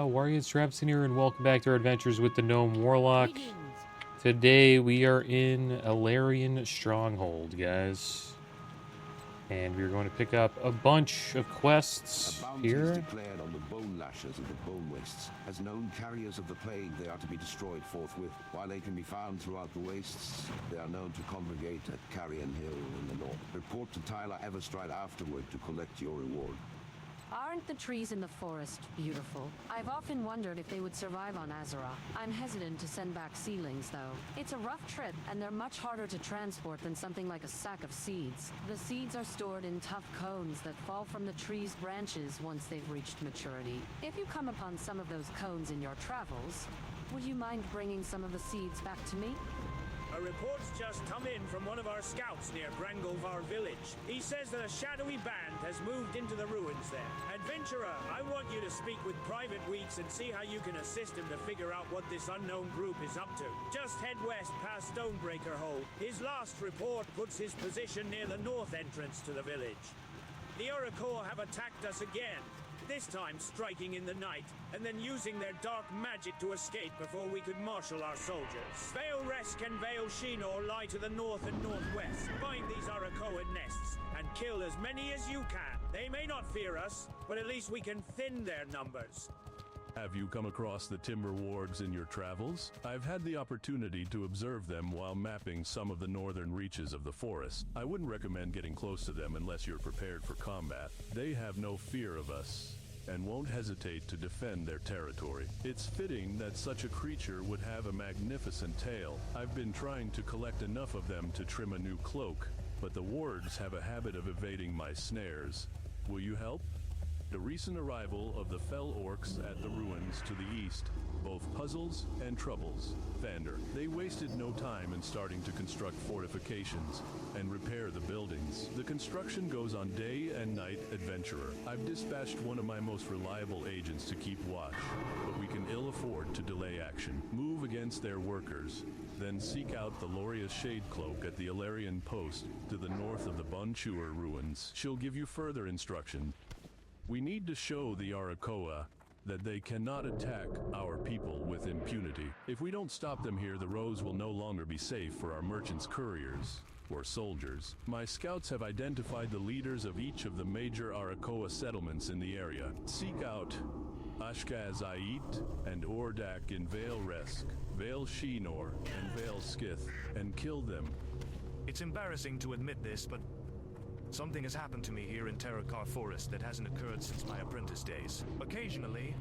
Warriors, Traviseen here, and welcome back to our adventures with the Gnome Warlock. Today we are in Alarian Stronghold, guys. And we're going to pick up a bunch of quests here. Is declared on the bone lashers of the bone wastes. As known carriers of the plague, they are to be destroyed forthwith. While they can be found throughout the wastes, they are known to congregate at Carrion Hill in the north. Report to Tyler Everstride afterward to collect your reward. Aren't the trees in the forest beautiful? I've often wondered if they would survive on Azeroth. I'm hesitant to send back seedlings, though. It's a rough trip, and they're much harder to transport than something like a sack of seeds. The seeds are stored in tough cones that fall from the tree's branches once they've reached maturity. If you come upon some of those cones in your travels, would you mind bringing some of the seeds back to me? A report's just come in from one of our scouts near Brangolvar village. He says that a shadowy band has moved into the ruins there. Adventurer, I want you to speak with Private Weeks and see how you can assist him to figure out what this unknown group is up to. Just head west past Stonebreaker Hole. His last report puts his position near the north entrance to the village. The Oracle have attacked us again. This time striking in the night, and then using their dark magic to escape before we could marshal our soldiers. Vale Resk and Vale Shinor lie to the north and northwest. Find these Arakoa nests, and kill as many as you can. They may not fear us, but at least we can thin their numbers. Have you come across the timber wargs in your travels? I've had the opportunity to observe them while mapping some of the northern reaches of the forest. I wouldn't recommend getting close to them unless you're prepared for combat. They have no fear of us and won't hesitate to defend their territory. It's fitting that such a creature would have a magnificent tail. I've been trying to collect enough of them to trim a new cloak, but the wargs have a habit of evading my snares. Will you help? The recent arrival of the fell orcs at the ruins to the east, both puzzles and troubles. Vander, they wasted no time in starting to construct fortifications and repair the buildings. The construction goes on day and night, adventurer. I've dispatched one of my most reliable agents to keep watch, but we can ill afford to delay action. Move against their workers, then seek out the Loria's Shade Cloak at the Alarian post to the north of the Bonchuer ruins. She'll give you further instruction. We need to show the Arakoa that they cannot attack our people with impunity. If we don't stop them here, the roads will no longer be safe for our merchants' couriers or soldiers. My scouts have identified the leaders of each of the major Arakoa settlements in the area. Seek out Ashkaz Ait and Ordak in Vale Resk, Vale Shinor, and Vale Skith, and kill them. It's embarrassing to admit this, but something has happened to me here in Terrakar Forest that hasn't occurred since my apprentice days. Occasionally,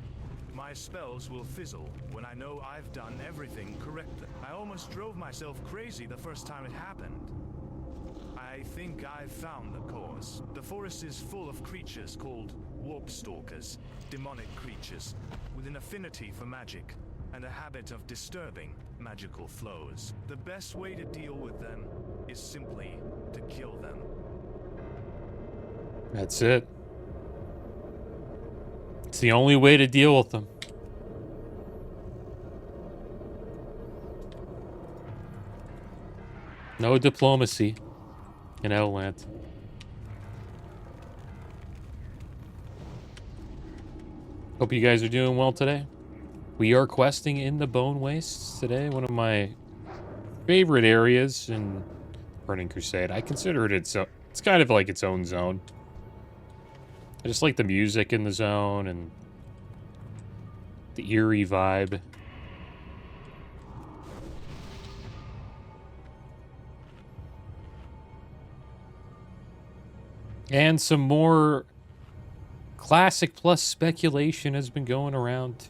my spells will fizzle when I know I've done everything correctly. I almost drove myself crazy the first time it happened. I think I've found the cause. The forest is full of creatures called warp stalkers, demonic creatures with an affinity for magic and a habit of disturbing magical flows. The best way to deal with them is simply to kill them. That's it. It's the only way to deal with them. No diplomacy in Outland. Hope you guys are doing well today. We are questing in the Bone Wastes today, one of my favorite areas in Burning Crusade. I consider it it's kind of like its own zone. I just like the music in the zone and the eerie vibe. And some more Classic Plus speculation has been going around.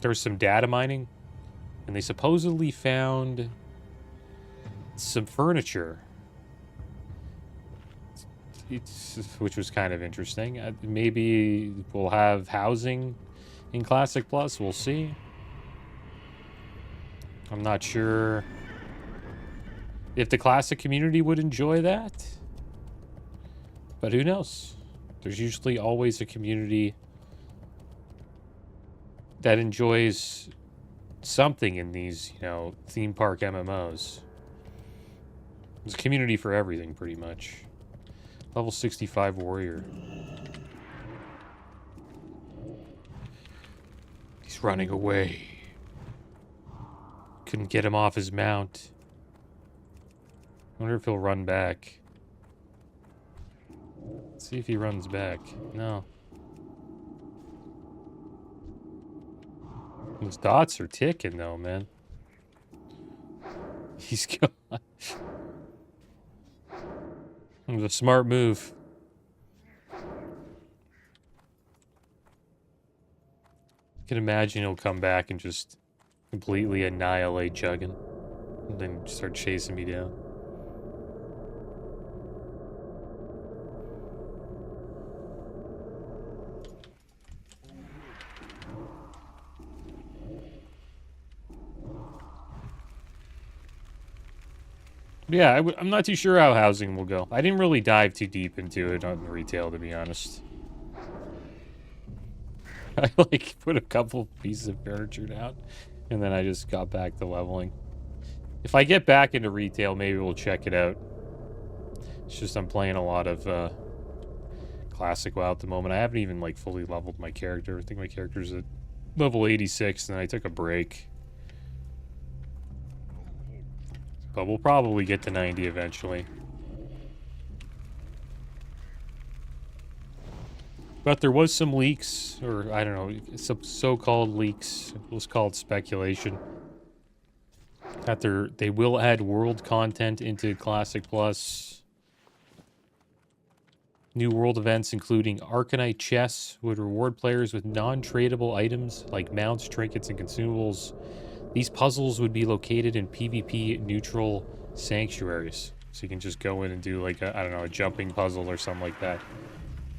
There's some data mining, and they supposedly found some furniture, which was kind of interesting. Maybe we'll have housing in Classic Plus. We'll see. I'm not sure if the Classic community would enjoy that, but who knows? There's usually always a community that enjoys something in these, theme park MMOs. There's a community for everything, pretty much. Level 65 warrior. He's running away. Couldn't get him off his mount. Wonder if he'll run back. Let's see if he runs back. No. Those dots are ticking though, man. He's gone. It was a smart move. I can imagine he'll come back and just completely annihilate Juggin. And then start chasing me down. Yeah, I'm not too sure how housing will go. I didn't really dive too deep into it on retail, to be honest. I, like, put a couple pieces of furniture down, and then I just got back to leveling. If I get back into retail, maybe we'll check it out. It's just I'm playing a lot of Classic WoW at the moment. I haven't even, like, fully leveled my character. I think my character's at level 86, and I took a break. But we'll probably get to 90 eventually. But there was some leaks, or I don't know, some so-called leaks. It was called speculation. That they will add world content into Classic Plus. New world events, including Arcanite chests, would reward players with non-tradable items like mounts, trinkets, and consumables. These puzzles would be located in PvP neutral sanctuaries. So you can just go in and do like a, I don't know, a jumping puzzle or something like that.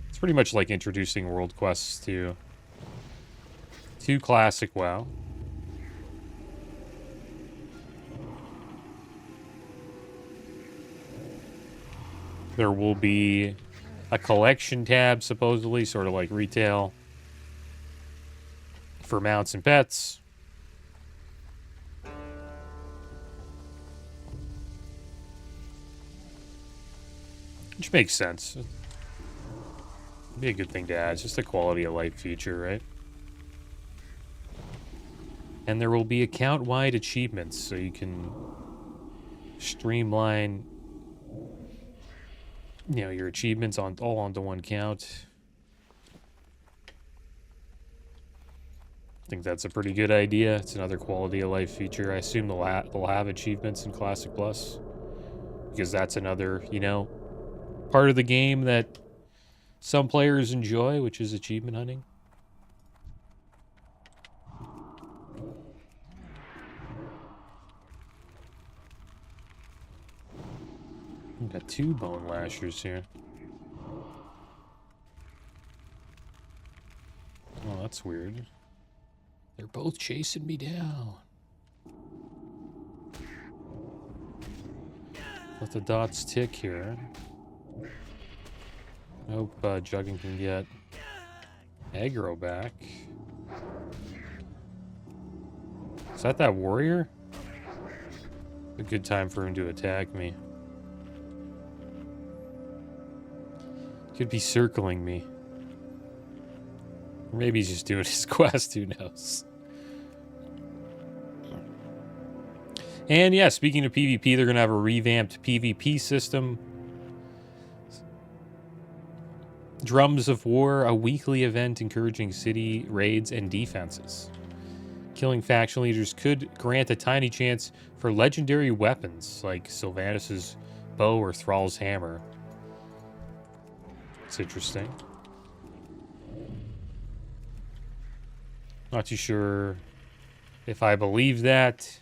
It's pretty much like introducing world quests to Classic WoW. There will be a collection tab, supposedly, sort of like retail, for mounts and pets. Which makes sense. It'd be a good thing to add. It's just a quality of life feature, right? And there will be account-wide achievements, so you can streamline, you know, your achievements all onto one count. I think that's a pretty good idea. It's another quality of life feature. I assume they'll have achievements in Classic Plus, because that's another, you know, part of the game that some players enjoy, which is achievement hunting. We've got 2 bone lashers here. Oh, that's weird. They're both chasing me down. Let the dots tick here. Hope Juggin can get aggro back. Is that warrior? A good time for him to attack me. Could be circling me. Or maybe he's just doing his quest, who knows. And yeah, speaking of PvP, they're going to have a revamped PvP system. Drums of War, a weekly event encouraging city raids and defenses. Killing faction leaders could grant a tiny chance for legendary weapons like Sylvanas' bow or Thrall's hammer. It's interesting. Not too sure if I believe that.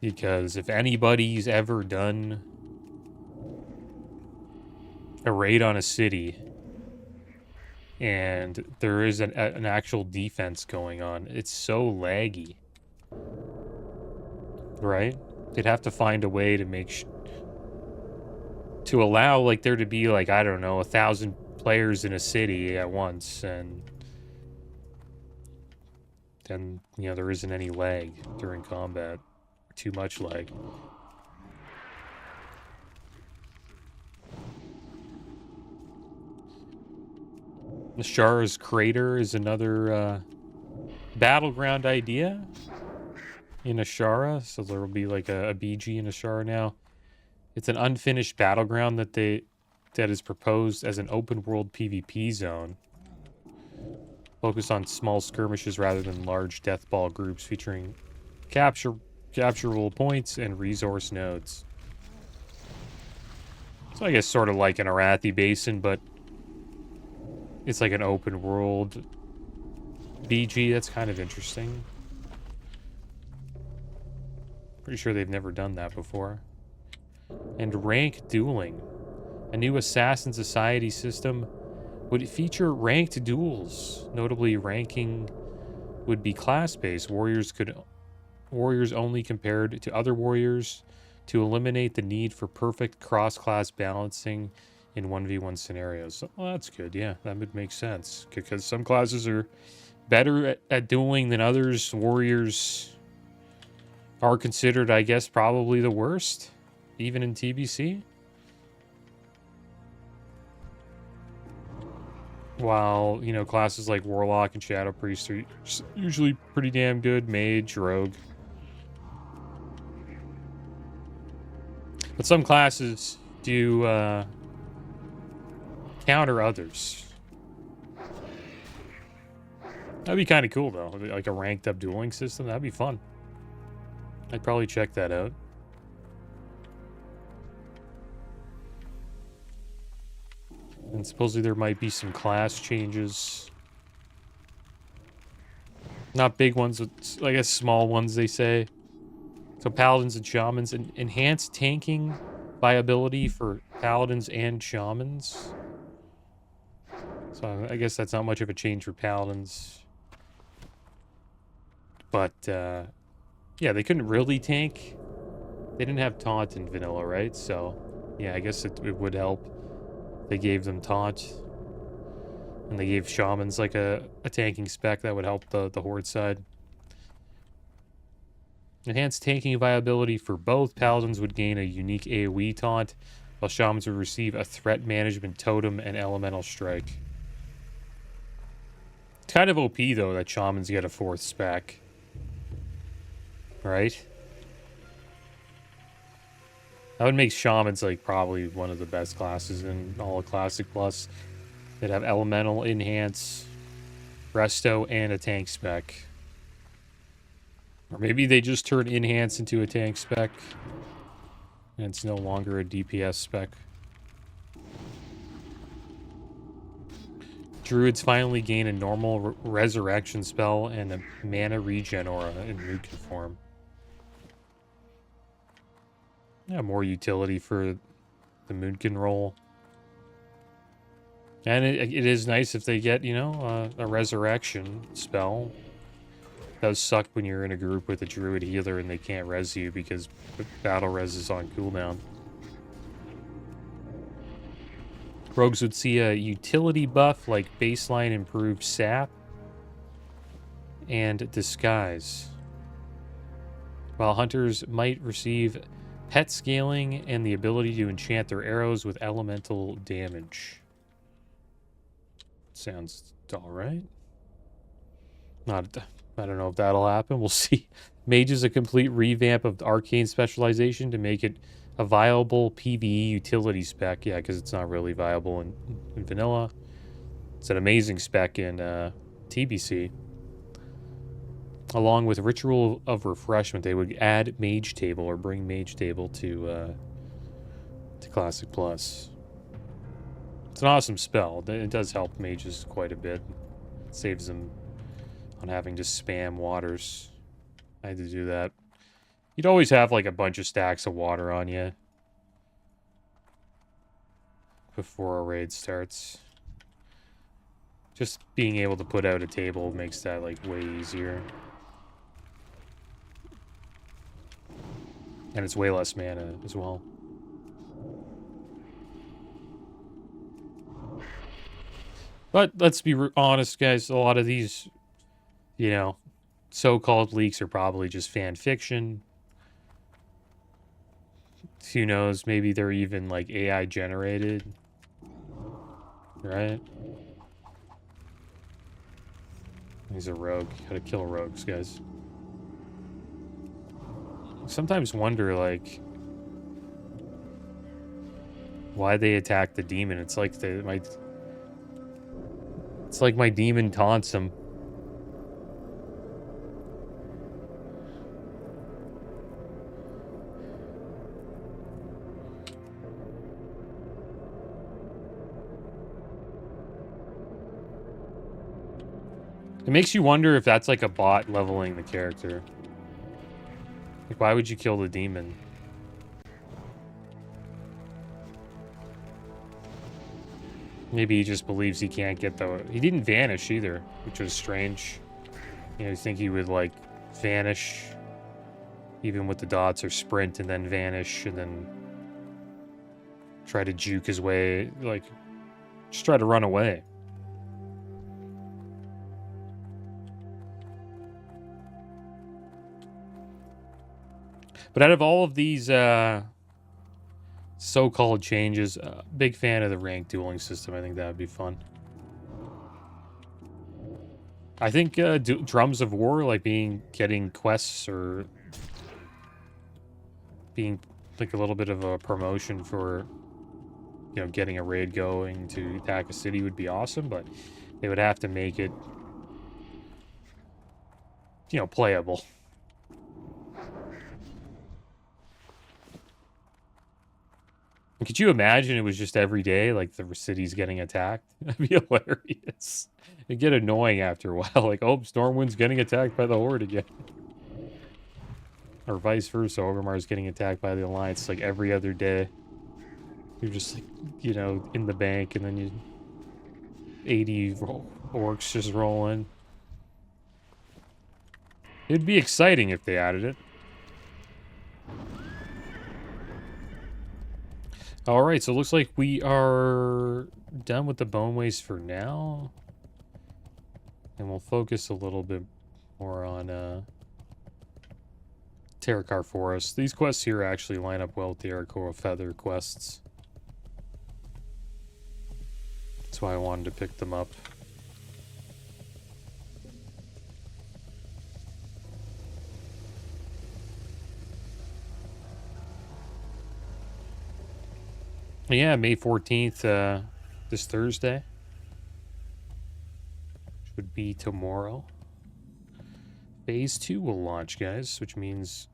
Because if anybody's ever done a raid on a city and there is an actual defense going on, it's so laggy. Right? They'd have to find a way to make to allow like there to be like, I don't know, 1,000 players in a city at once, and then, you know, there isn't any lag during combat. Too much lag. Shara's Crater is another battleground idea in Ashara. So there will be like a BG in Ashara now. It's an unfinished battleground that is proposed as an open world PvP zone. Focused on small skirmishes rather than large death ball groups featuring capturable points and resource nodes. So I guess sort of like an Arathi Basin, but it's like an open world BG. That's kind of interesting. Pretty sure they've never done that before. And rank dueling. A new Assassin Society system would feature ranked duels. Notably, ranking would be class-based. Warriors only compared to other warriors to eliminate the need for perfect cross-class balancing in 1v1 scenarios. So, well, that's good. Yeah, that would make sense. Because some classes are better at dueling than others. Warriors are considered, I guess, probably the worst, even in TBC. While, you know, classes like Warlock and Shadow Priest are usually pretty damn good. Mage, Rogue. But some classes do counter others. That'd be kind of cool, though. Like a ranked up dueling system. That'd be fun. I'd probably check that out. And supposedly there might be some class changes. Not big ones, but I guess small ones, they say. So Paladins and Shamans. Enhanced tanking viability for Paladins and Shamans. So I guess that's not much of a change for Paladins. But, yeah, they couldn't really tank. They didn't have taunt in vanilla, right? So, yeah, I guess it would help. They gave them taunt. And they gave Shamans like a tanking spec that would help the Horde side. Enhanced tanking viability for both. Paladins would gain a unique AoE taunt, while Shamans would receive a threat management totem and elemental strike. It's kind of OP, though, that Shamans get a 4th spec. Right? That would make Shamans, like, probably one of the best classes in all of Classic Plus. They'd have Elemental, Enhance, Resto, and a tank spec. Or maybe they just turn Enhance into a tank spec. And it's no longer a DPS spec. Druids finally gain a normal resurrection spell and a mana regen aura in Moonkin form. Yeah, more utility for the Moonkin role. And it is nice if they get, you know, a resurrection spell. It does suck when you're in a group with a druid healer and they can't res you because battle res is on cooldown. Rogues would see a utility buff like baseline improved sap and disguise. While hunters might receive pet scaling and the ability to enchant their arrows with elemental damage. Sounds alright. I don't know if that'll happen. We'll see. Mage is a complete revamp of the arcane specialization to make it a viable PvE utility spec. Yeah, because it's not really viable in vanilla. It's an amazing spec in TBC. Along with Ritual of Refreshment, they would add Mage Table or bring Mage Table to Classic Plus. It's an awesome spell. It does help mages quite a bit. It saves them on having to spam waters. I had to do that. You'd always have like a bunch of stacks of water on you before a raid starts. Just being able to put out a table makes that like way easier. And it's way less mana as well. But let's be honest, guys. A lot of these, you know, so-called leaks are probably just fan fiction. Who knows? Maybe they're even like AI generated. Right? He's a rogue. Gotta kill rogues, guys. Sometimes wonder, like, why they attack the demon. It's like it's like my demon taunts him. It makes you wonder if that's like a bot leveling the character. Like, why would you kill the demon? Maybe he just believes he can't get the... He didn't vanish either, which was strange. You know, you think he would, like, vanish even with the dots, or sprint and then vanish and then try to juke his way, like, just try to run away. But out of all of these so-called changes, big fan of the ranked dueling system. I think that would be fun. I think drums of war, like getting quests or being like a little bit of a promotion for, you know, getting a raid going to attack a city would be awesome, but they would have to make it, you know, playable. Could you imagine it was just every day, like the city's getting attacked? That'd be hilarious. It'd get annoying after a while. Like, oh, Stormwind's getting attacked by the Horde again. Or vice versa, Orgrimmar's getting attacked by the Alliance like every other day. You're just like, you know, in the bank, and then you 80 orcs just roll in. It'd be exciting if they added it. Alright, so it looks like we are done with the bone waste for now. And we'll focus a little bit more on Terakar Forest. These quests here actually line up well with the Arakora Feather quests. That's why I wanted to pick them up. Yeah, May 14th, this Thursday. Which would be tomorrow. Phase 2 will launch, guys, which means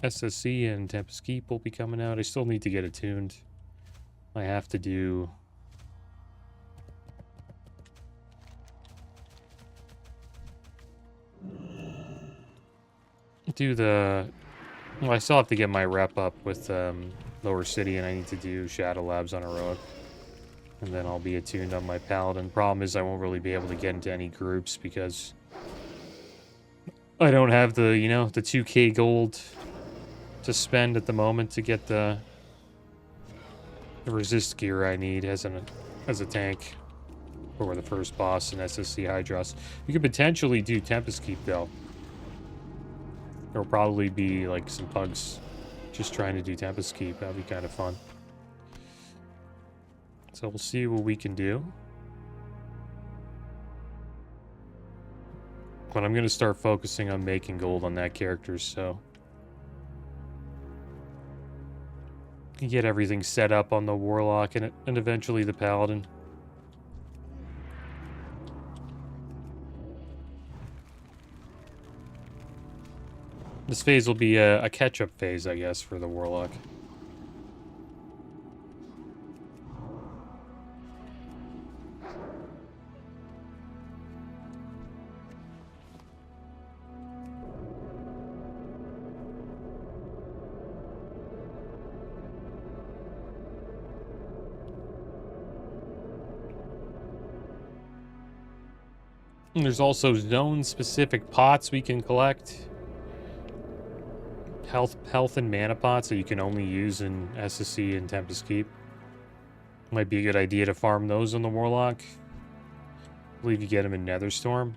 SSC and Tempest Keep will be coming out. I still need to get it tuned. I have to do... Well, I still have to get my rep up with Lower City, and I need to do Shadow Labs on Heroic. And then I'll be attuned on my Paladin. Problem is I won't really be able to get into any groups because I don't have the, you know, the 2k gold to spend at the moment to get the resist gear I need as a tank for the first boss in SSC Hydros. We could potentially do Tempest Keep, though. There'll probably be, like, some pugs just trying to do Tempest Keep. That'd be kind of fun. So we'll see what we can do. But I'm going to start focusing on making gold on that character, so... You get everything set up on the Warlock and eventually the Paladin. This phase will be a catch-up phase, I guess, for the Warlock. And there's also zone-specific pots we can collect. Health and mana pots that you can only use in SSC and Tempest Keep. Might be a good idea to farm those on the Warlock. I believe you get them in Netherstorm.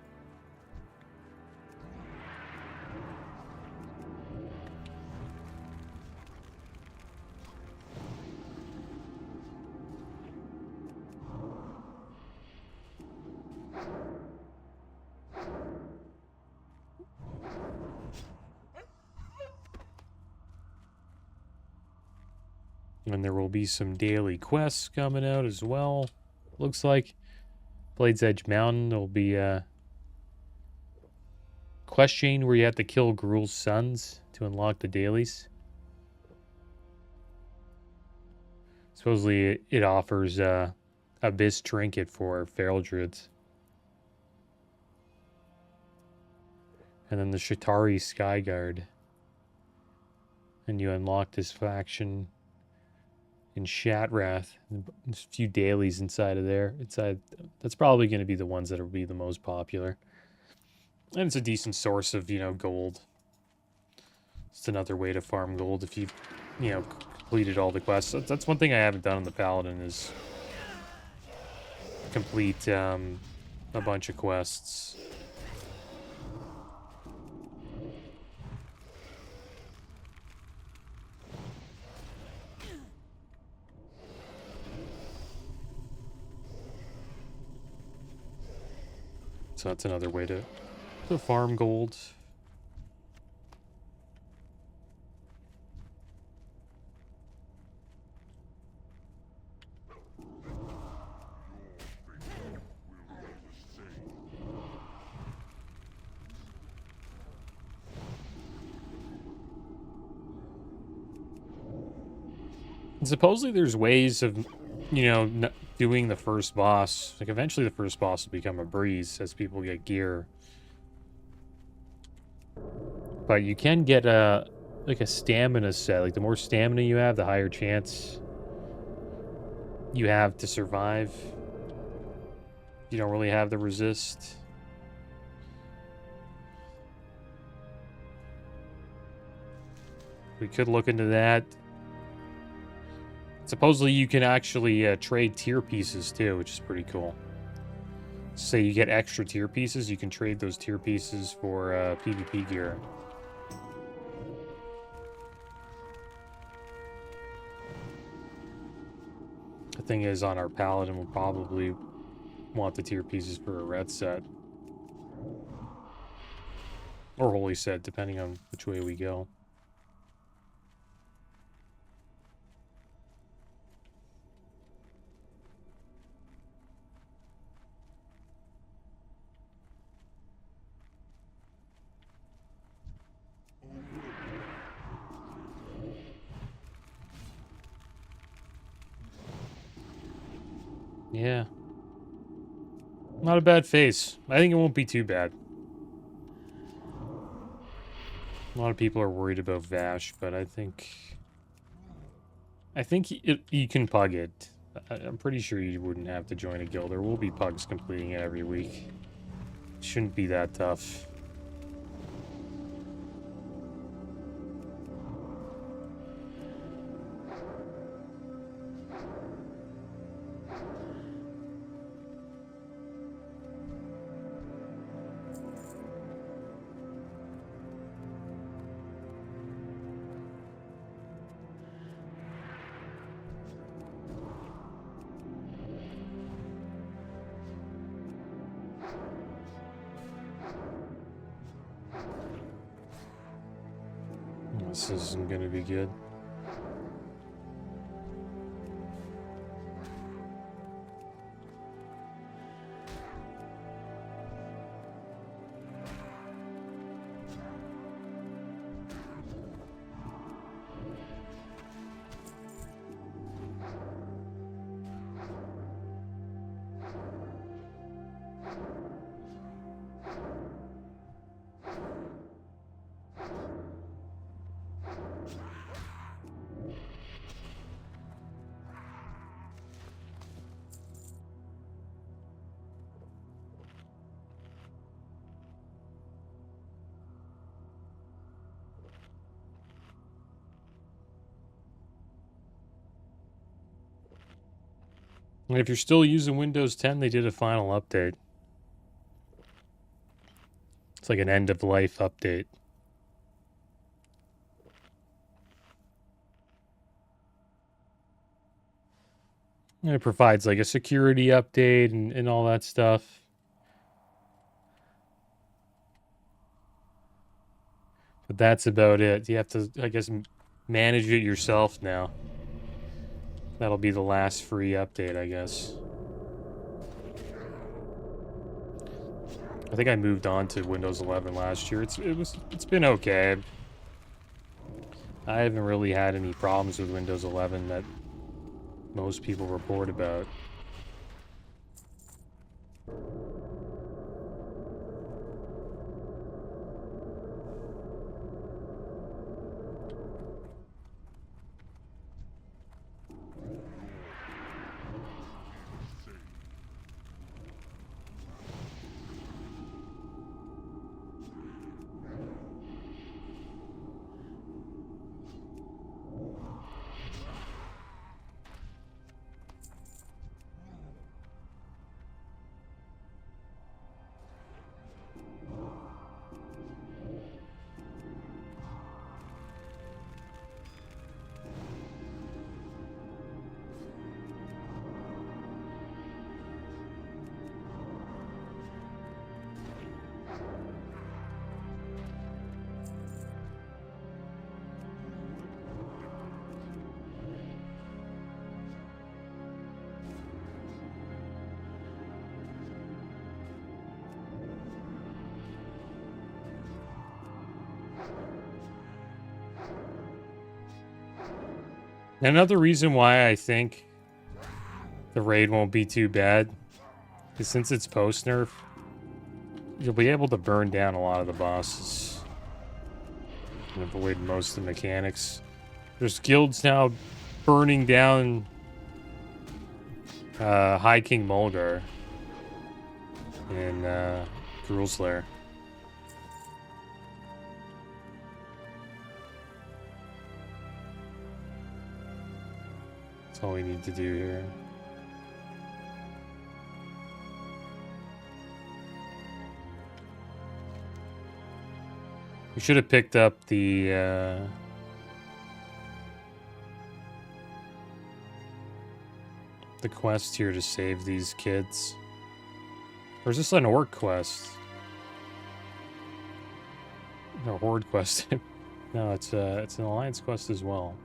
And there will be some daily quests coming out as well. Looks like Blade's Edge Mountain. There'll be a quest chain where you have to kill Gruul's sons to unlock the dailies. Supposedly it offers a Abyss trinket for feral druids. And then the Shatari Skyguard. And you unlock this faction in Shatrath. There's a few dailies inside of there. That's probably going to be the ones that will be the most popular. And it's a decent source of, gold. It's another way to farm gold if you've, completed all the quests. That's one thing I haven't done on the Paladin is complete a bunch of quests. So that's another way to farm gold. And supposedly there's ways of, doing the first boss. Like, eventually the first boss will become a breeze as people get gear. But you can get a stamina set. Like, the more stamina you have, the higher chance you have to survive. You don't really have the resist. We could look into that. Supposedly you can actually trade tier pieces too, which is pretty cool. Say you get extra tier pieces, you can trade those tier pieces for PvP gear. The thing is, on our Paladin, we'll probably want the tier pieces for a red set. Or holy set, depending on which way we go. Yeah. Not a bad face. I think it won't be too bad. A lot of people are worried about Vash, but I think you can pug it. I'm pretty sure you wouldn't have to join a guild. There will be pugs completing it every week. Shouldn't be that tough. This isn't going to be good. And if you're still using Windows 10, they did a final update. It's like an end-of-life update. And it provides like a security update and all that stuff. But that's about it. You have to, I guess, manage it yourself now. That'll be the last free update, I guess. I think I moved on to Windows 11 last year. It's been okay. I haven't really had any problems with Windows 11 that most people report about. Another reason why I think the raid won't be too bad is since it's post-nerf, you'll be able to burn down a lot of the bosses and avoid most of the mechanics. There's guilds now burning down High King Mulgar in Slayer. That's all we need to do here. We should have picked up the quest here to save these kids. Or is this an orc quest? No, horde quest. No, it's an alliance quest as well.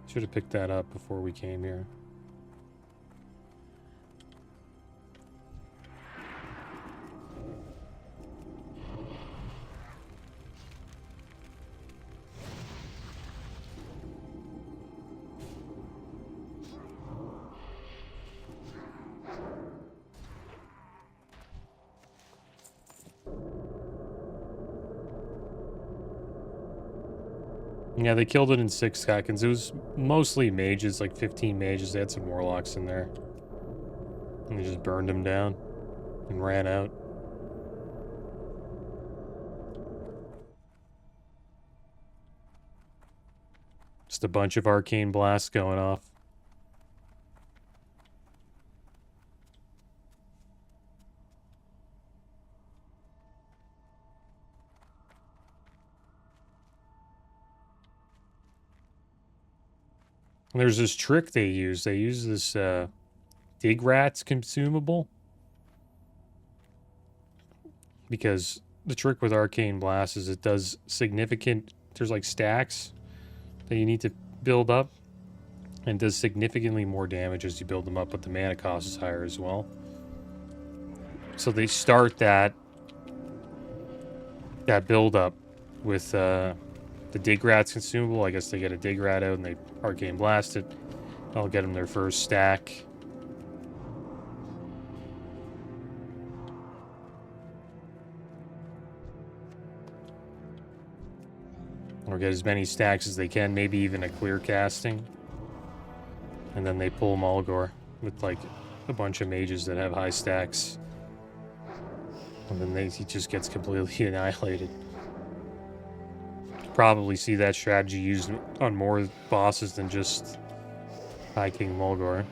Should have picked that up before we came here. Yeah, they killed it in 6 seconds. It was mostly mages, like 15 mages. They had some warlocks in there. And they just burned them down and ran out. Just a bunch of arcane blasts going off. There's this trick they use. They use this dig rats consumable. Because the trick with Arcane Blast is it does significant... There's like stacks that you need to build up. And does significantly more damage as you build them up, but the mana cost is higher as well. So they start that build up with... the dig rats consumable. I guess they get a dig rat out and they arcane blast it. I'll get them their first stack. Or get as many stacks as they can, maybe even a clear casting. And then they pull Mulgar with like a bunch of mages that have high stacks. And then he just gets completely annihilated. Probably see that strategy used on more bosses than just High King Mulgar.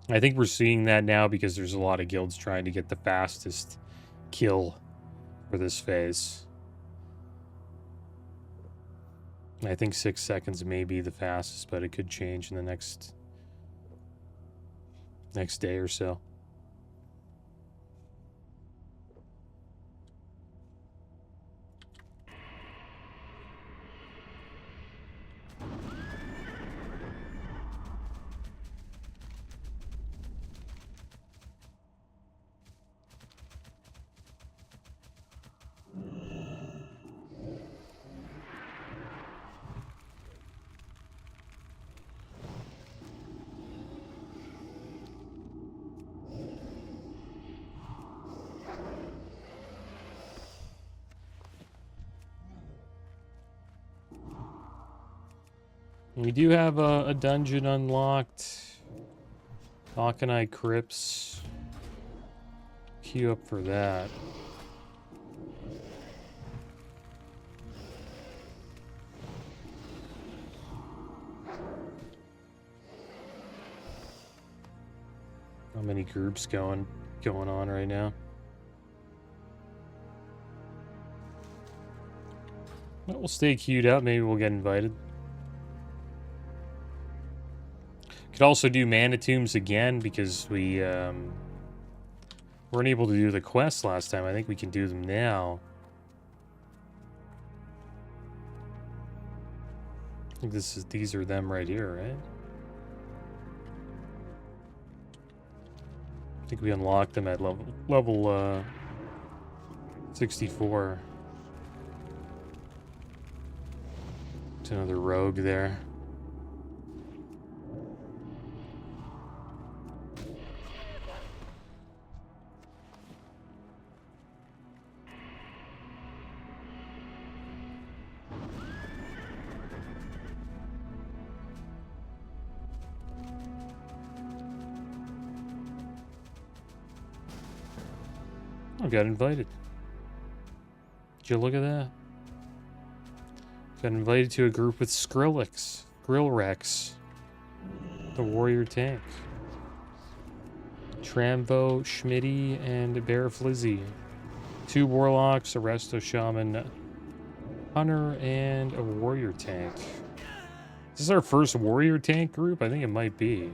I think we're seeing that now because there's a lot of guilds trying to get the fastest kill for this phase. I think 6 seconds may be the fastest, but it could change in the next day or so. We do have a dungeon unlocked. Hawkeye Crypts. Queue up for that. How many groups going on right now? Well, we'll stay queued up. Maybe we'll get invited. Could also do mana tombs again because we weren't able to do the quest last time. I think we can do them now. I think these are them right here, right? I think we unlocked them at level 64. It's another rogue there. I got invited. Did you look at that? Got invited to a group with Grillrex, the warrior tank, Tramvo, Schmitty, and Bear Flizzy. 2 warlocks, a resto shaman, hunter, and a warrior tank. Is this our first warrior tank group? I think it might be.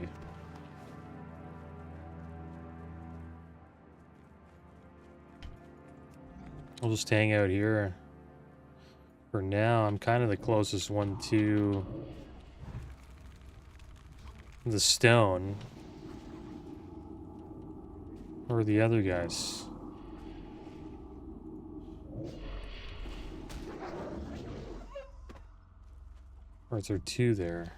I'll just hang out here for now. I'm kind of the closest one to the stone. Or are the other guys? Or is there 2 there?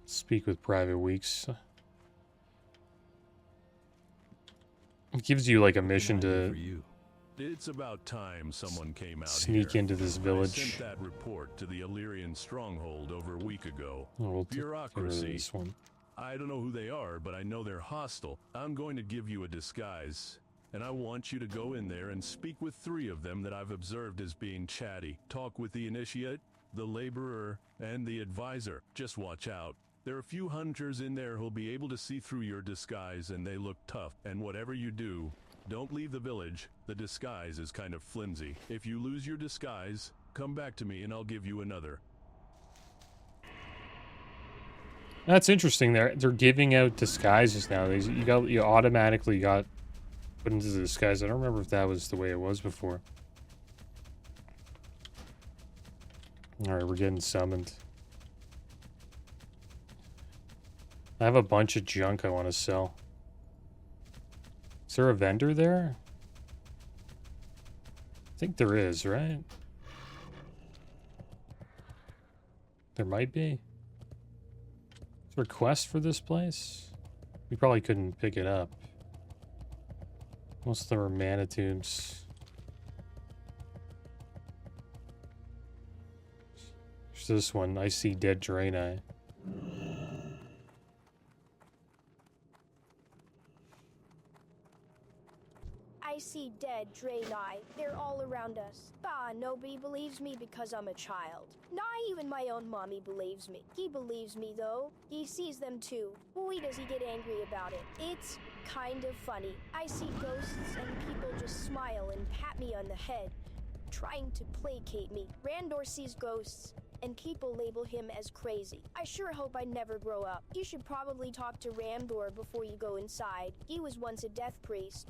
Speak with Private Weeks. It gives you like a mission to It's about time someone came out sneak here. into this I village. sent that report to the Illyrian stronghold over a week ago. Oh, we'll get rid of Bureaucracy. this one. I don't know who they are, but I know they're hostile. I'm going to give you a disguise, and I want you to go in there and speak with 3 of them that I've observed as being chatty. Talk with the initiate, the laborer, and the advisor. Just watch out. There are a few hunters in there who'll be able to see through your disguise, and they look tough. And whatever you do, don't leave the village. The disguise is kind of flimsy. If you lose your disguise, come back to me and I'll give you another. That's interesting. They're giving out disguises now. You automatically got put into the disguise. I don't remember if that was the way it was before. All right, we're getting summoned. I have a bunch of junk I want to sell. Is there a vendor there? I think there is, right? There might be. Is there a quest for this place? We probably couldn't pick it up. Most of them are mana tombs. There's this one. I see dead Draenei. I see dead Draenei. They're all around us. Nobody believes me because I'm a child. Not even my own mommy believes me. He believes me, though. He sees them, too. Why does he get angry about it? It's kind of funny. I see ghosts and people just smile and pat me on the head, trying to placate me. Randor sees ghosts, and people label him as crazy. I sure hope I never grow up. You should probably talk to Randor before you go inside. He was once a death priest.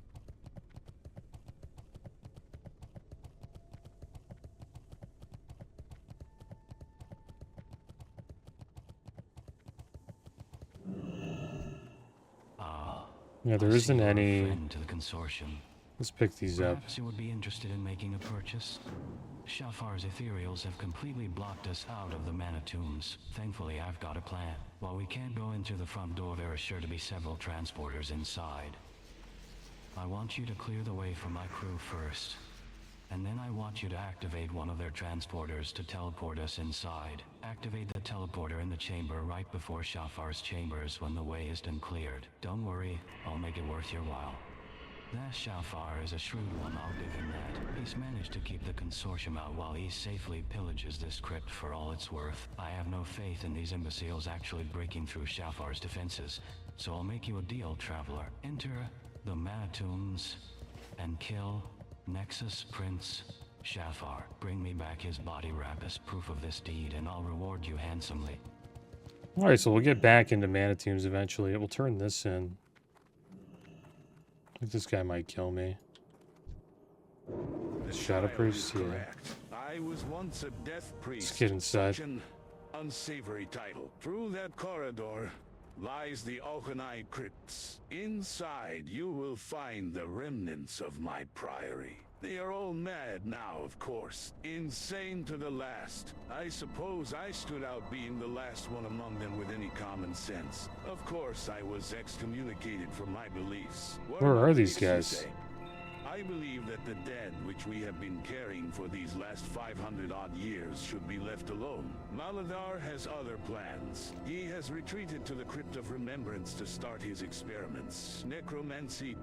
Yeah, there isn't any. To the consortium. Let's pick these up. Perhaps you would be interested in making a purchase. Shafar's ethereals have completely blocked us out of the mana tombs. Thankfully, I've got a plan. While we can't go into the front door, there are sure to be several transporters inside. I want you to clear the way for my crew first. And then I want you to activate one of their transporters to teleport us inside. Activate the teleporter in the chamber right before Shafar's chambers when the way is done cleared. Don't worry, I'll make it worth your while. That Shafar is a shrewd one, I'll give him that. He's managed to keep the consortium out while he safely pillages this crypt for all it's worth. I have no faith in these imbeciles actually breaking through Shafar's defenses, so I'll make you a deal, traveler. Enter the mana tombs and kill Nexus Prince Shafar. Bring me back his body wrap as proof of this deed, and I'll reward you handsomely. Alright, so we'll get back into mana tombs eventually. It will turn this in. I think this guy might kill me. Shadow Priest? Yeah. Correct. I was once a death priest. Let's get inside. Such an unsavory title. Through that corridor lies the Auchenai crypts. Inside, you will find the remnants of my priory. They are all mad now, of course. Insane to the last. I suppose I stood out being the last one among them with any common sense. Of course, I was excommunicated from my beliefs. Where are these guys? I believe that the dead which we have been carrying for these last 500-odd years should be left alone. Maladar has other plans. He has retreated to the Crypt of Remembrance to start his experiments. Necromancy ...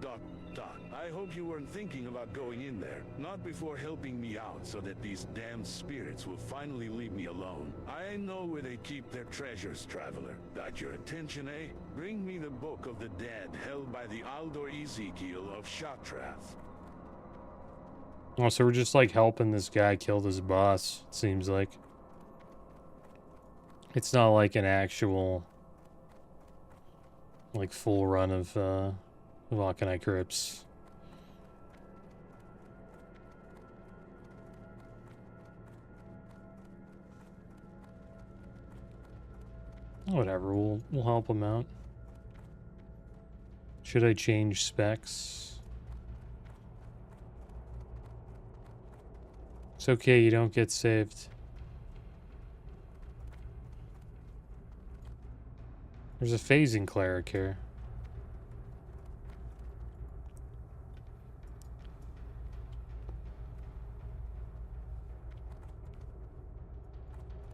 I hope you weren't thinking about going in there. Not before helping me out so that these damned spirits will finally leave me alone. I know where they keep their treasures, traveler. Got your attention, eh? Bring me the Book of the Dead held by the Aldor Ezekiel of Shatrath. Oh, so we're just like helping this guy kill this boss, it seems like. It's not like an actual like full run of Auchenai crypts. Whatever, we'll help him out. Should I change specs? It's okay, you don't get saved. There's a phasing cleric here.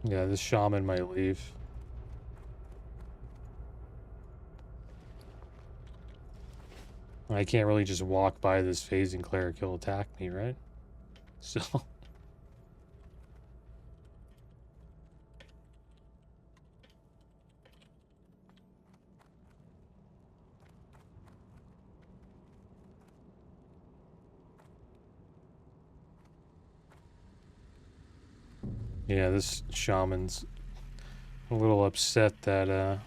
Yeah, this shaman might leave. I can't really just walk by this phasing cleric, he'll attack me, right? So... yeah, this shaman's a little upset that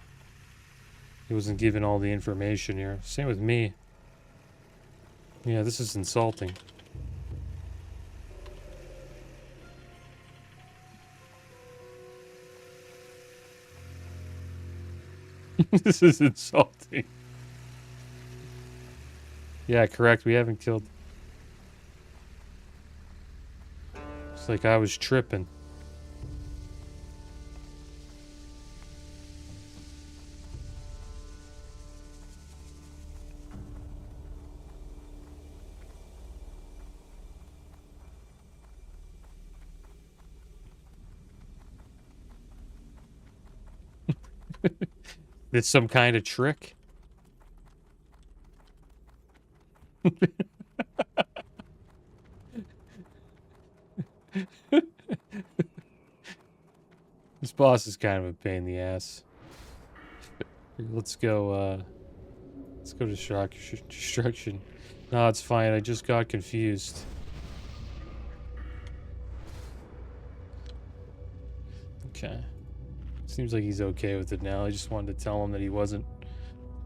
he wasn't given all the information here. Same with me. Yeah, this is insulting. This is insulting. Yeah, correct. We haven't killed. It's like I was tripping. It's some kind of trick. This boss is kind of a pain in the ass. Let's go Let's go to destruction. No, it's fine. I just got confused. Okay. Seems like he's okay with it now. I just wanted to tell him that he wasn't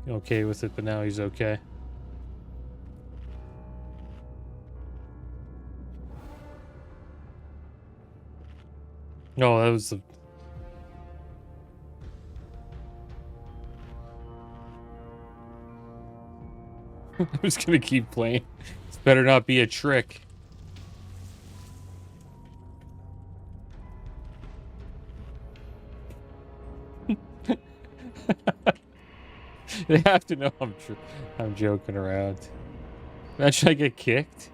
okay with it, but now he's okay. No, that was the... I'm just gonna keep playing. This better not be a trick. They have to know I'm joking around. Imagine I get kicked.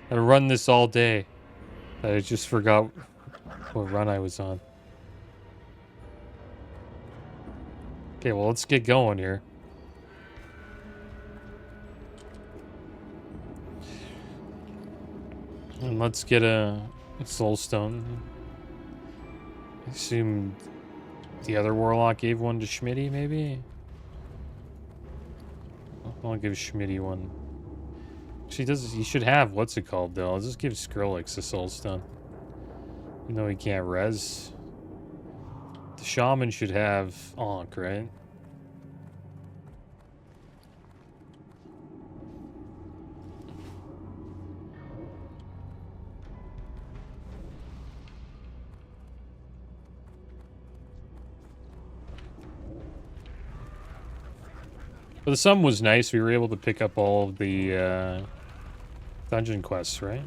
I run this all day. I just forgot what run I was on. Okay, well, let's get going here. And let's get a soulstone. I assume the other warlock gave one to Schmitty, maybe? I'll give Schmitty one. He should have, what's it called, though? I'll just give Skrillex a soulstone. Even though he can't res. The shaman should have Ankh, right? But the sum was nice. We were able to pick up all of the dungeon quests, right?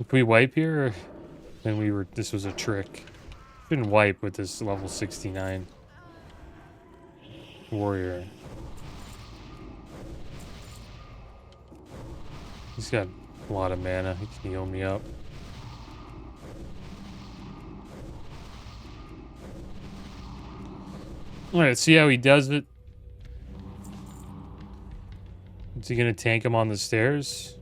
If we wipe here, then this was a trick. Shouldn't wipe with this level 69 warrior. He's got a lot of mana. He can heal me up. Alright, see how he does it. Is he gonna tank him on the stairs?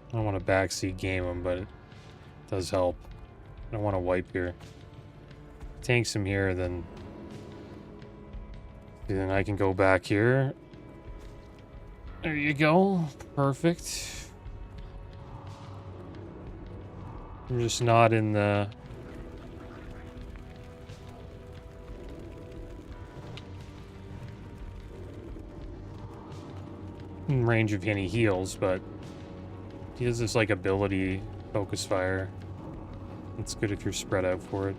I don't want to backseat game him, but it does help. I don't want to wipe here. Tanks him here, then I can go back here. There you go. Perfect. I'm just not in the... in range of any heals, but he has this like ability, focus fire. It's good if you're spread out for it.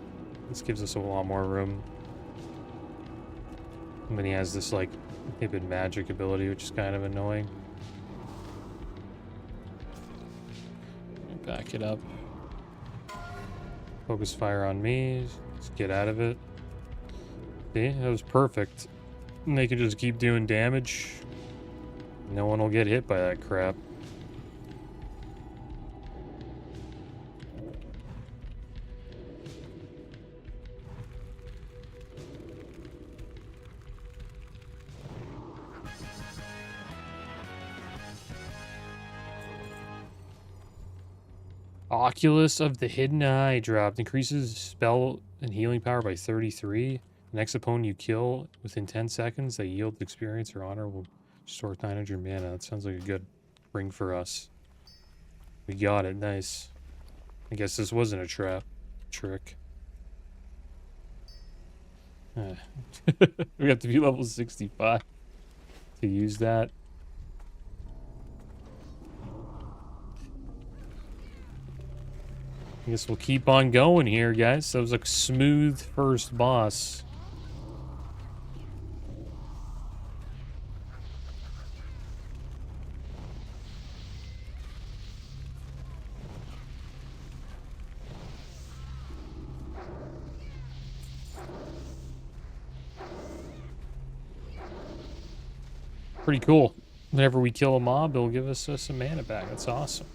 This gives us a lot more room. And then he has this like inhibit magic ability, which is kind of annoying. Back it up. Focus fire on me. Let's get out of it. See, that was perfect. And they can just keep doing damage. No one will get hit by that crap. Oculus of the Hidden Eye dropped. Increases spell and healing power by 33. The next opponent you kill within 10 seconds, they yield experience or honor will restore 900 mana. That sounds like a good ring for us. We got it. Nice. I guess this wasn't a trick. We have to be level 65 to use that. I guess we'll keep on going here, guys. That was a smooth first boss. Pretty cool. Whenever we kill a mob, it'll give us some mana back. That's awesome.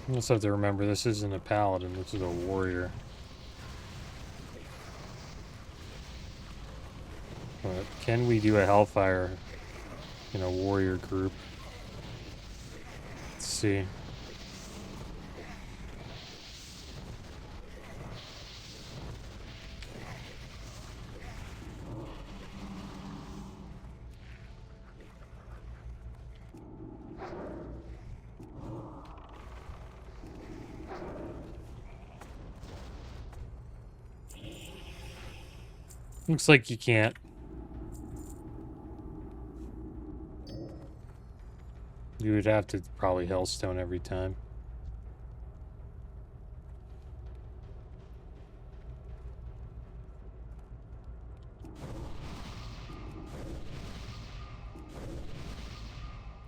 You also have to remember this isn't a paladin, this is a warrior. But can we do a hellfire in a warrior group? Let's see. Looks like you can't. You would have to probably Hellstone every time.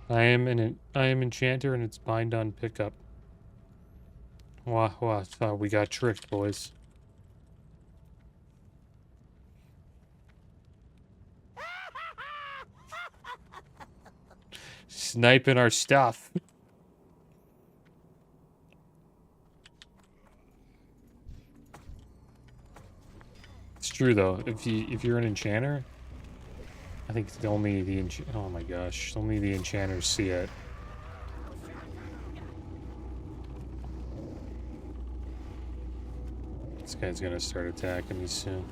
I am enchanter and it's bind on pickup. Wow, we got tricked, boys. Sniping our stuff. It's true though. If you're an enchanter, I think only the oh my gosh, only the enchanters see it. This guy's gonna start attacking me soon.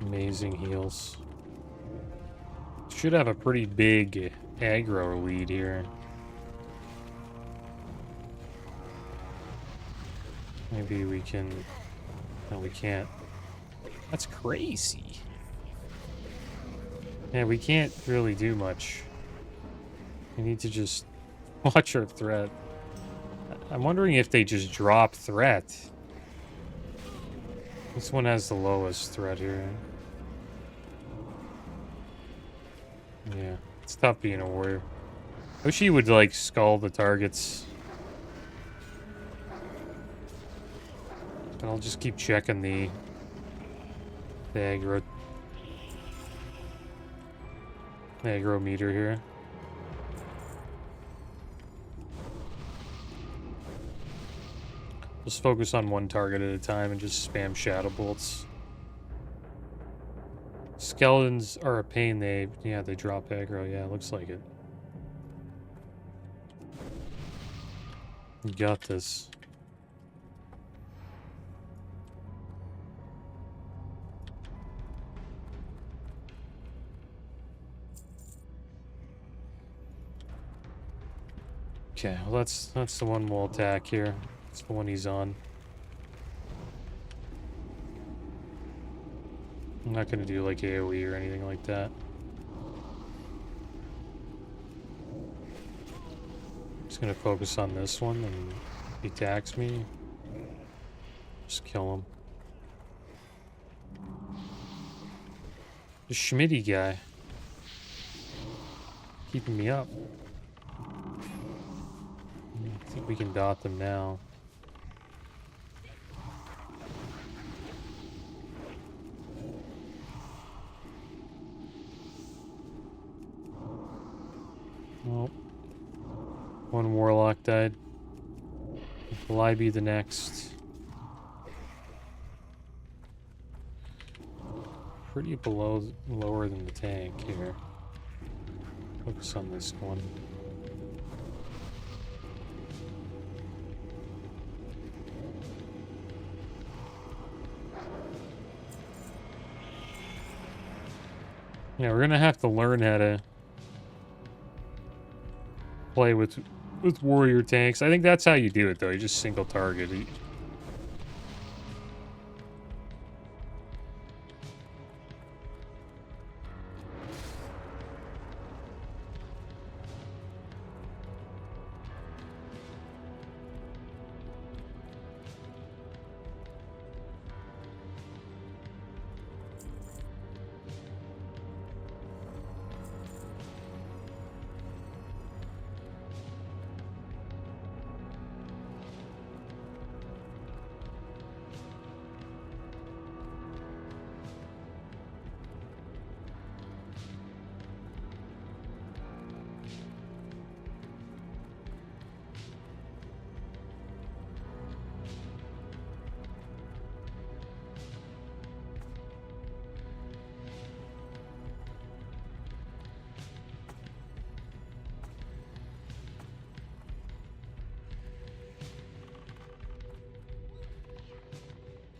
Amazing heals. Should have a pretty big aggro lead here. Maybe we can... No, we can't. That's crazy. Yeah, we can't really do much. We need to just watch our threat. I'm wondering if they just drop threat. This one has the lowest threat here. Yeah, it's tough being a warrior. I wish he would, like, skull the targets. But I'll just keep checking the aggro meter here. Just focus on one target at a time and just spam shadow bolts. Skeletons are a pain. They drop aggro. Yeah, it looks like it. You got this. Okay, well that's the one we'll attack here. That's the one he's on. I'm not gonna do like AoE or anything like that. Just gonna focus on this one, and if he attacks me, just kill him. The Schmitty guy. Keeping me up. I think we can dot them now. Oh. One warlock died. Will I be the next? Pretty lower than the tank here. Focus on this one. Yeah, we're gonna have to learn how to play with warrior tanks. I think that's how you do it, though. You just single target.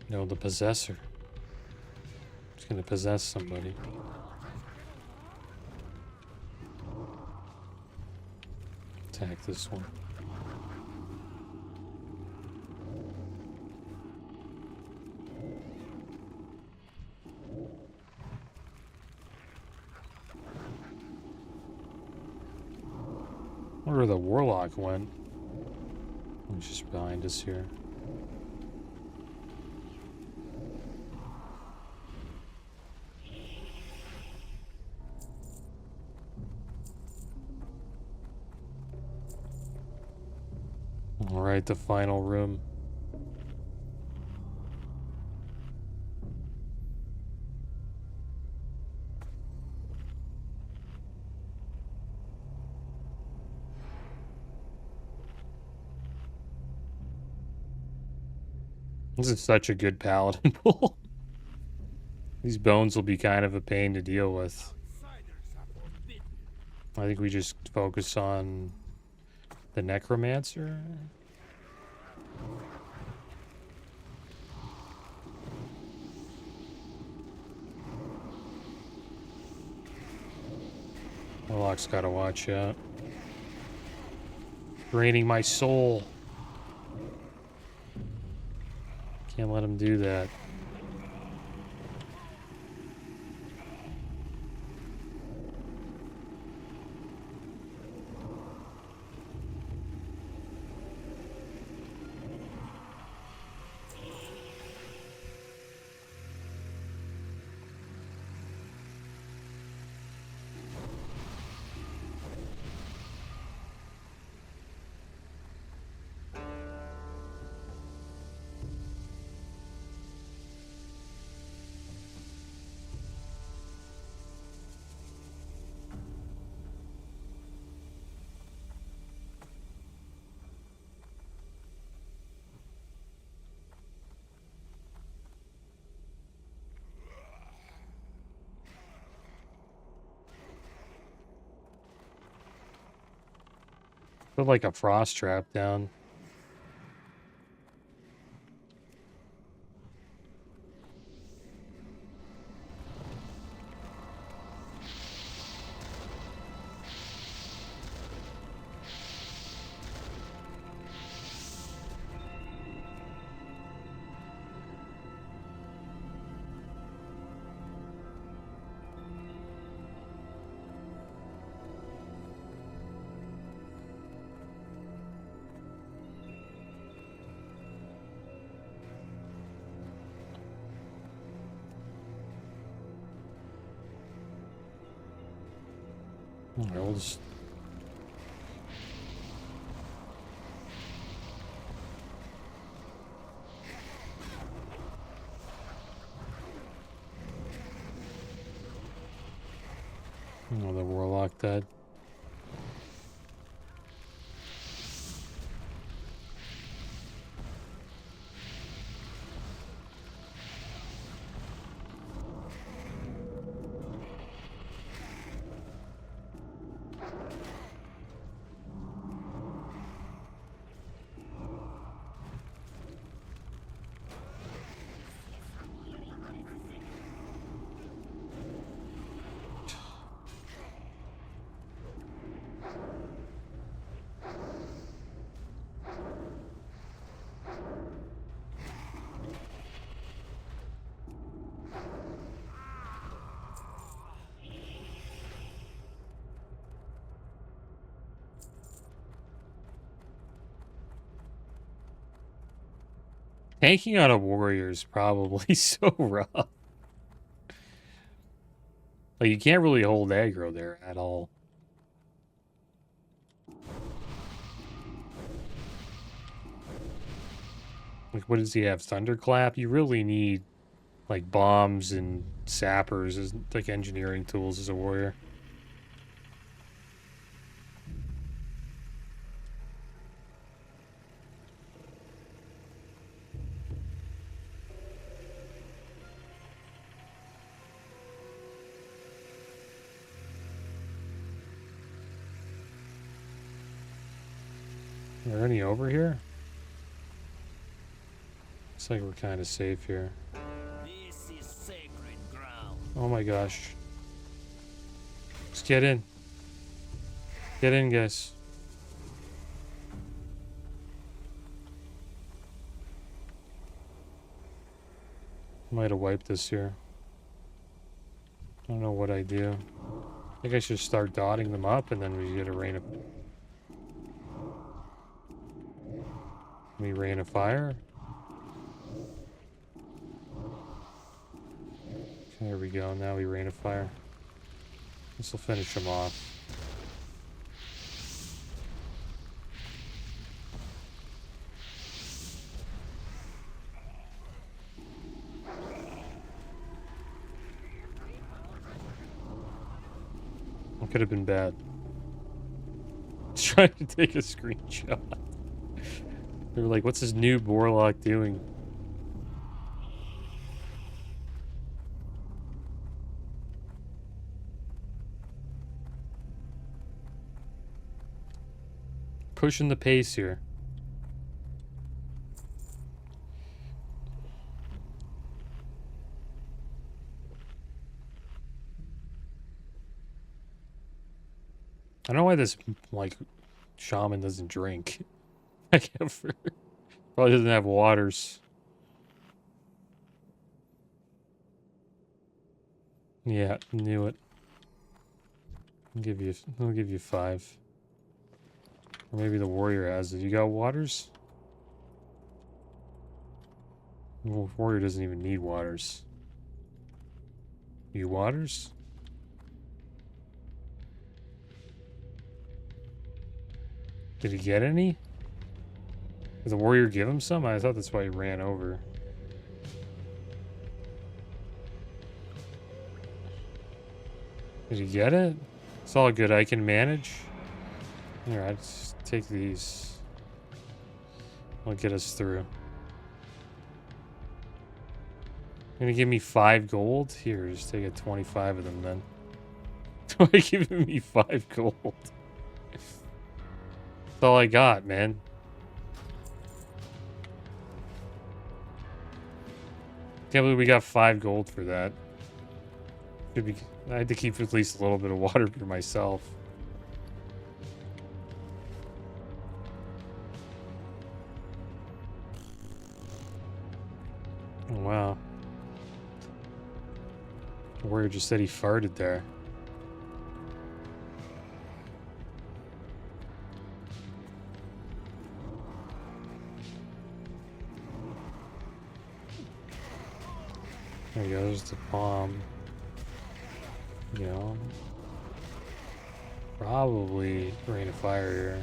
No, the possessor. It's gonna possess somebody. Attack this one. Where the warlock went? He's just behind us here. Alright, the final room. This is such a good paladin pool. These bones will be kind of a pain to deal with. I think we just focus on the necromancer. Warlock's gotta watch out. Draining my soul. Can't let him do that. Put like a frost trap down. Alright, we'll just... Oh, the warlock dead. Tanking on a warrior is probably so rough. Like, you can't really hold aggro there at all. Like, what does he have? Thunderclap? You really need, like, bombs and sappers as, like, engineering tools as a warrior. Are there any over here? Looks like we're kind of safe here. This is sacred ground. Oh my gosh. Just get in. Get in, guys. Might have wiped this here. I don't know what I do. I think I should start dotting them up and then we get a rain of... We rain of fire. There we go. Now we rain of fire. This will finish them off. It could have been bad. Trying to take a screenshot. They were like, what's this new Warlock doing? Pushing the pace here. I don't know why this, like, shaman doesn't drink. Like, ever. Probably doesn't have waters. Yeah, knew it. I'll give you 5. Or maybe the warrior has it. You got waters? Well, warrior doesn't even need waters. You waters? Did he get any? Did the warrior give him some? I thought that's why he ran over. Did he get it? It's all good. I can manage. Here, I just take these. I'll get us through. Gonna give me 5 gold? Here, just take 25 of them then. Why giving me 5 gold? That's all I got, man. Can't believe we got 5 gold for that. Should be, I had to keep at least a little bit of water for myself. Oh, wow. The warrior just said he farted there. There he goes, the bomb. You know, probably rain of fire here.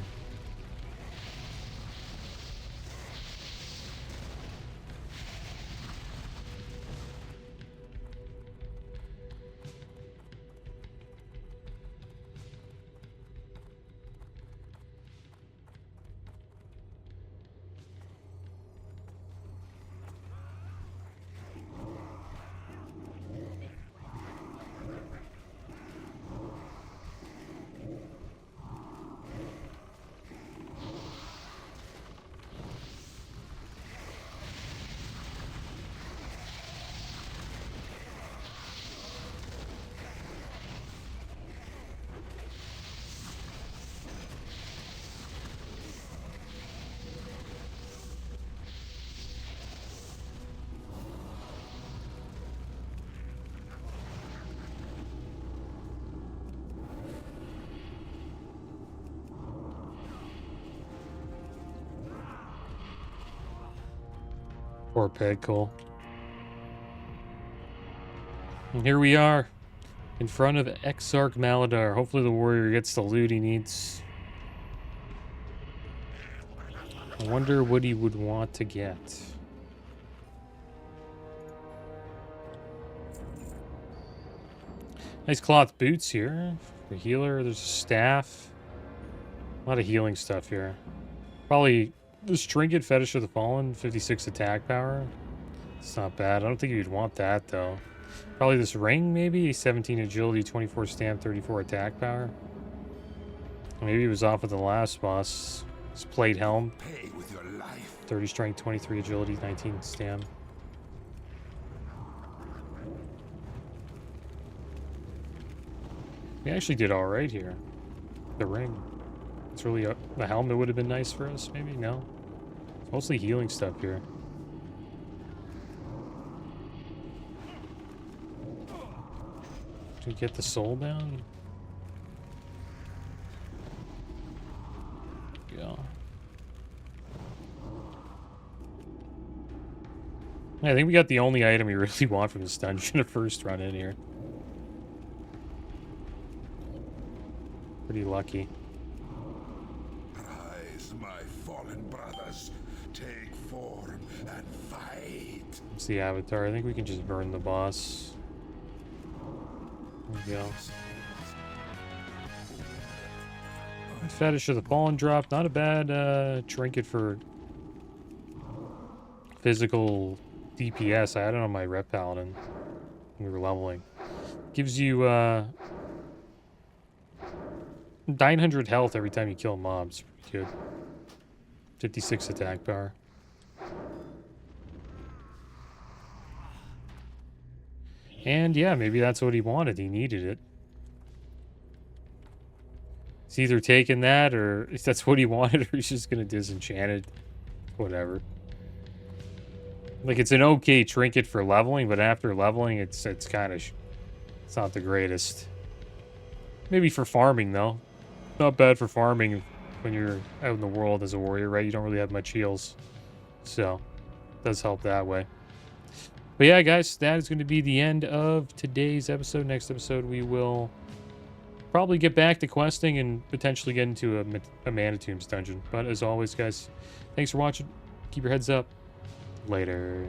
Poor Pedcole. And here we are, in front of Exarch Maladar. Hopefully the warrior gets the loot he needs. I wonder what he would want to get. Nice cloth boots here. The healer, there's a staff. A lot of healing stuff here. Probably this trinket, Fetish of the Fallen, 56 attack power. It's not bad. I don't think you'd want that though. Probably this ring, maybe 17 agility, 24 stamp, 34 attack power. Maybe it was off of the last boss. This plate helm, 30 strength, 23 agility, 19 stamp. We actually did all right here. The ring. It's really the helmet would have been nice for us, maybe? No. It's mostly healing stuff here. Did we get the soul down? Yeah. I think we got the only item we really want from this dungeon at first run in here. Pretty lucky. Rise, my fallen brothers. Take form and fight. It's the avatar. I think we can just burn the boss. There we go. Fetish of the Fallen drop. Not a bad trinket for physical DPS. I had it on my rep paladin when we were leveling. Gives you 900 health every time you kill mobs. Pretty good. 56 attack power. And yeah, maybe that's what he wanted. He needed it. He's either taking that, or if that's what he wanted, or he's just gonna disenchant it. Whatever. Like, it's an okay trinket for leveling, but after leveling, it's kind of... It's not the greatest. Maybe for farming, though. Not bad for farming when you're out in the world as a warrior, right? You don't really have much heals. So, it does help that way. But yeah, guys, that is going to be the end of today's episode. Next episode, we will probably get back to questing and potentially get into a Manitombs dungeon. But as always, guys, thanks for watching. Keep your heads up. Later.